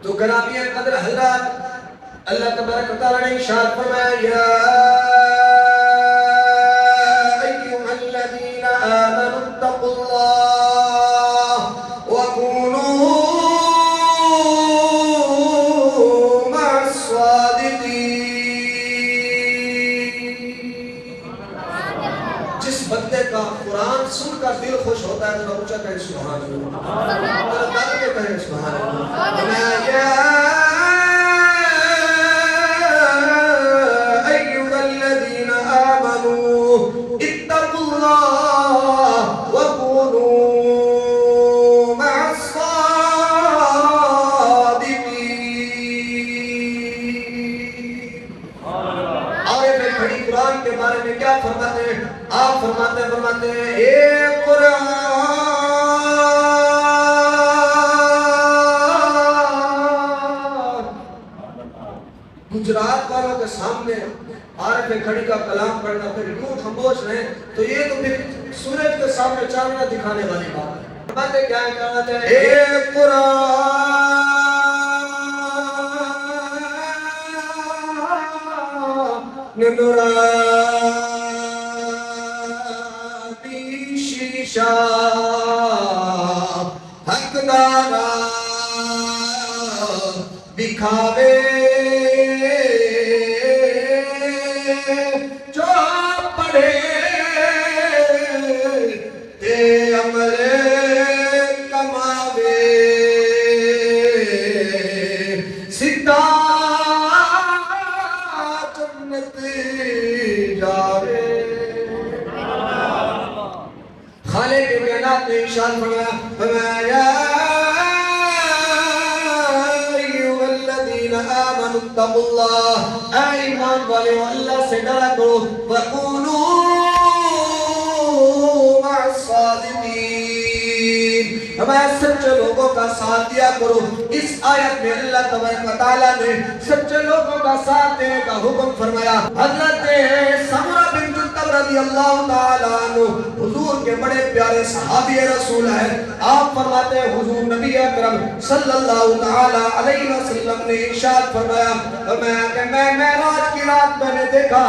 تو گرامی قدر حضرات اللہ تبارک و تعالیٰ نے ارشاد فرمایا یا ایھا الذین آمنوا اتقوا اللہ وکونوا مع الصادقین۔ جس بندے کا قرآن سن کر دل خوش ہوتا ہے تو اونچا کہیں سبحان اللہ، اور دل کے کہیں سبحان اللہ۔ آپ فرماتے ہیں اے قرآن گجرات والوں کے سامنے عارف کھڑی کا کلام پڑھنا پھر یوں خاموش رہیں تو یہ تو پھر سورج کے سامنے چاندنا دکھانے والی بات ہے۔ باتیں کیا کہتے ہیں اے قرآن نورانی شیشہ حق دارا دکھاوے جو پڑھے تے عمل کماوے سدھا جنت جاوے۔ خالق کائنات نے ارشاد فرمایا ایھا الذین آمنوا اتقوا اللہ، اے ایمان والو اللہ سے ڈرا کرو، وکونوا مع الصادقین، ہمیں سچے لوگوں کا ساتھ دیا کرو۔ اس آیت میں اللہ تبارک و تعالیٰ نے سچے لوگوں کا ساتھ دینے کا حکم فرمایا۔ حضرت سمرہ بن جندب رضی اللہ تعالیٰ عنہ حضور کے بڑے پیارے صحابی رسول ہیں، آپ فرماتے ہیں حضور نبی اکرم صلی اللہ تعالیٰ علیہ وسلم نے ارشاد فرمایا کہ میں معراج کی رات میں نے دیکھا،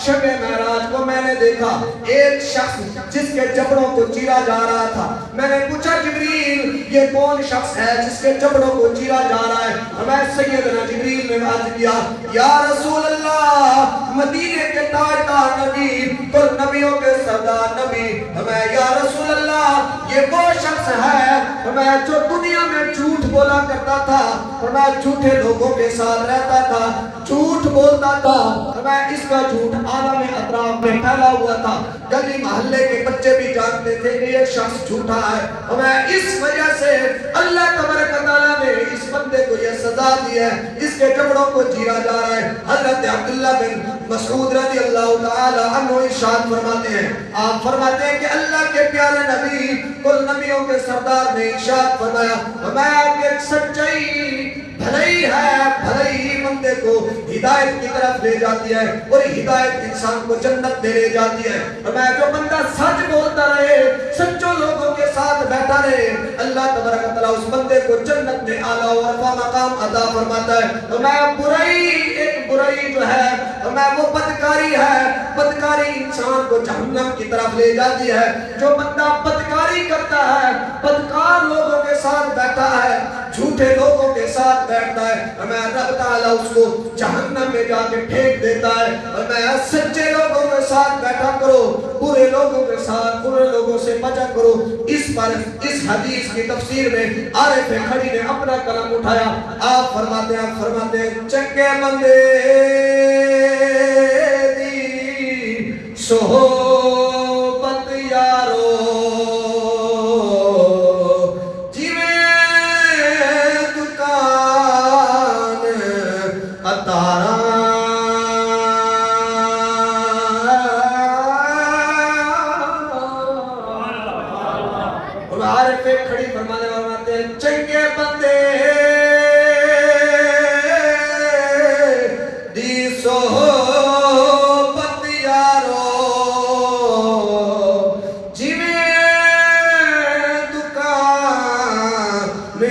شب معراج کو میں نے دیکھا، ایک شخص جس کے جبڑوں کو چیرا جا رہا تھا۔ میں نے پوچھا جبریل یہ کون شخص ہے جس کے جبڑوں کو چیرا جا رہا ہے؟ ہمیں سیدنا جبریل نے عرض کیا یا رسول اللہ مدینے کے تاجدار نبی تو نبیوں کے سردار نبی، ہمیں یا رسول اللہ یہ وہ شخص ہے ہمیں جو دنیا میں جھوٹ بولا کرتا تھا، ہمیں جھوٹے لوگوں کے ساتھ رہتا تھا، جھوٹ بولتا تھا، ہمیں اس کا جھوٹ عالم اطراف میں پھیلا ہوا تھا، گلی محلے کے بچے بھی جانتے تھے کہ یہ شخص جھوٹا ہے۔ ہمیں اس وجہ سے اللہ تبارک و تعالیٰ نے اس بندے کو یہ سزا دی ہے، اس کے جبڑوں کو چیرا جا رہا ہے۔ حضرت عبداللہ بن مسعود رضی اللہ تعالی عنہ ارشاد فرماتے ہیں، آپ فرماتے ہیں کہ اللہ کے پیارے نبی کل نبیوں کے سردار نے ارشاد فرمایا ہمیں ایک سچائی بھلائی ہے، بھلائی بندے کو ہدایت کی طرف لے جاتی ہے اور ہدایت انسان کو جنت میں لے جاتی ہے۔ ہمیں جو بندہ سچ بولتا رہے، سچوں لوگوں کے ساتھ بیٹھا رہے، اللہ تبارک و تعالیٰ اس بندے کو جنت میں اعلیٰ و عرفہ مقام عطا فرماتا ہے۔ ہمیں برائی، ایک برائی جو ہے ہمیں وہ بدکاری ہے، بدکاری انسان کو جہنم کی طرف لے جاتی ہے۔ جو بندہ بدکاری کرتا ہے، بدکار لوگوں کے ساتھ بیٹھا ہے، جھوٹے لوگوں کے ساتھ بیٹھتا ہے، ہمیں رب تعالیٰ اس کو جہنم میں جا کے پھینک دیتا ہے۔ ہمیں سچے لوگوں کے ساتھ بیٹھا کرو، برے لوگوں کے ساتھ، برے لوگوں سے بچا کرو۔ اس پر اس حدیث کی تفسیر میں عارف کھڑی نے اپنا قلم اٹھایا، آپ فرماتے ہیں چنگے بندے دی صحبت یارو